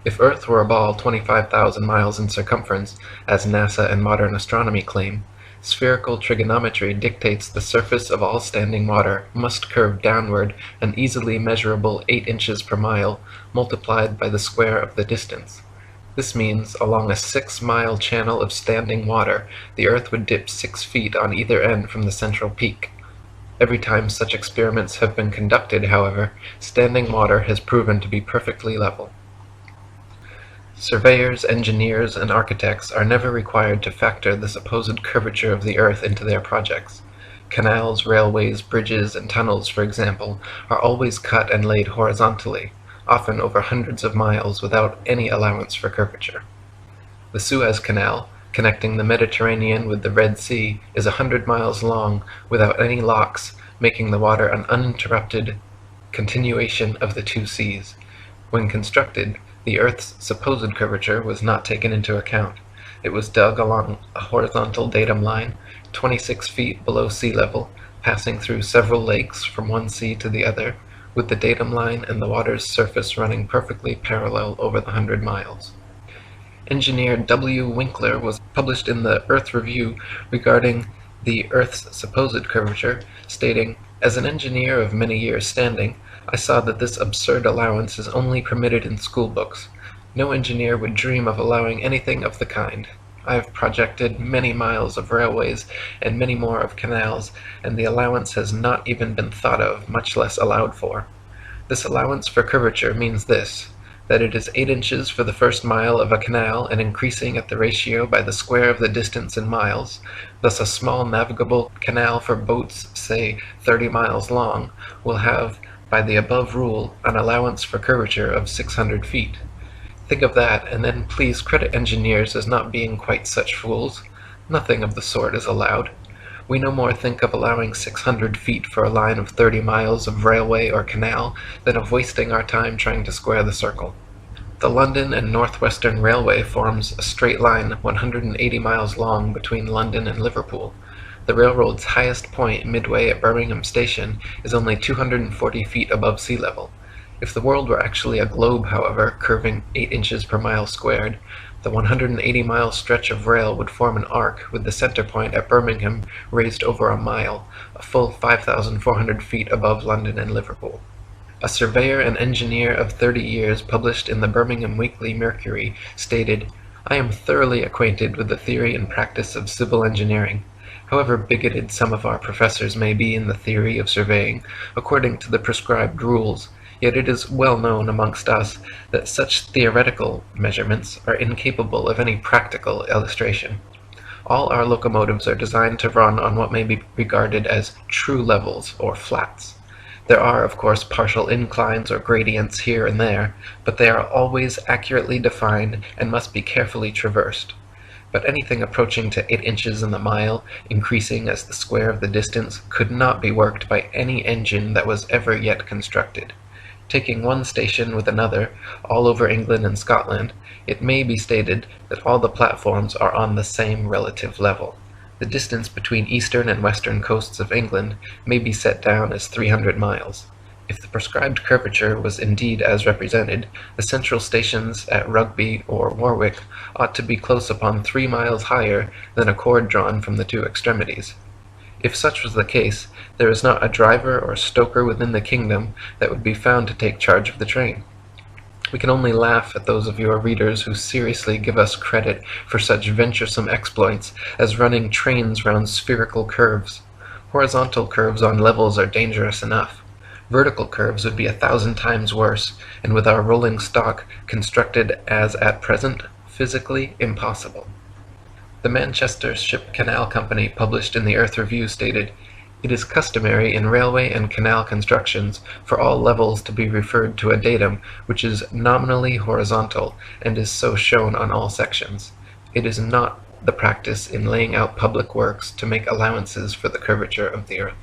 If Earth were a ball 25,000 miles in circumference, as NASA and modern astronomy claim, spherical trigonometry dictates the surface of all standing water must curve downward an easily measurable 8 inches per mile, multiplied by the square of the distance. This means, along a 6-mile channel of standing water, the Earth would dip 6 feet on either end from the central peak. Every time such experiments have been conducted, however, standing water has proven to be perfectly level. Surveyors, engineers, and architects are never required to factor the supposed curvature of the Earth into their projects. Canals, railways, bridges, and tunnels, for example, are always cut and laid horizontally, often over hundreds of miles without any allowance for curvature. The Suez Canal, connecting the Mediterranean with the Red Sea, is 100 miles long without any locks, making the water an uninterrupted continuation of the two seas. When constructed, the Earth's supposed curvature was not taken into account. It was dug along a horizontal datum line, 26 feet below sea level, passing through several lakes from one sea to the other, with the datum line and the water's surface running perfectly parallel over the 100 miles. Engineer W. Winkler was published in the Earth Review regarding the Earth's supposed curvature, stating, "As an engineer of many years' standing, I saw that this absurd allowance is only permitted in school books. No engineer would dream of allowing anything of the kind. I have projected many miles of railways and many more of canals, and the allowance has not even been thought of, much less allowed for. This allowance for curvature means this, that it is 8 inches for the first mile of a canal and increasing at the ratio by the square of the distance in miles. Thus a small navigable canal for boats, say 30 miles long, will have, by the above rule, an allowance for curvature of 600 feet. Think of that, and then please credit engineers as not being quite such fools. Nothing of the sort is allowed. We no more think of allowing 600 feet for a line of 30 miles of railway or canal than of wasting our time trying to square the circle. The London and North Western Railway forms a straight line 180 miles long between London and Liverpool. The railroad's highest point, midway at Birmingham Station, is only 240 feet above sea level. If the world were actually a globe, however, curving 8 inches per mile squared, the 180-mile stretch of rail would form an arc with the center point at Birmingham raised over a mile, a full 5,400 feet above London and Liverpool. A surveyor and engineer of 30 years published in the Birmingham Weekly Mercury stated, "I am thoroughly acquainted with the theory and practice of civil engineering. However bigoted some of our professors may be in the theory of surveying, according to the prescribed rules, yet it is well known amongst us that such theoretical measurements are incapable of any practical illustration. All our locomotives are designed to run on what may be regarded as true levels or flats. There are, of course, partial inclines or gradients here and there, but they are always accurately defined and must be carefully traversed. But anything approaching to 8 inches in the mile, increasing as the square of the distance, could not be worked by any engine that was ever yet constructed. Taking one station with another, all over England and Scotland, it may be stated that all the platforms are on the same relative level. The distance between eastern and western coasts of England may be set down as 300 miles. If the prescribed curvature was indeed as represented, the central stations at Rugby or Warwick ought to be close upon 3 miles higher than a cord drawn from the two extremities. If such was the case, there is not a driver or stoker within the kingdom that would be found to take charge of the train. We can only laugh at those of your readers who seriously give us credit for such venturesome exploits as running trains round spherical curves. Horizontal curves on levels are dangerous enough. Vertical curves would be 1,000 times worse, and with our rolling stock constructed as at present, physically impossible." The Manchester Ship Canal Company, published in the Earth Review, stated, "It is customary in railway and canal constructions for all levels to be referred to a datum which is nominally horizontal and is so shown on all sections. It is not the practice in laying out public works to make allowances for the curvature of the Earth."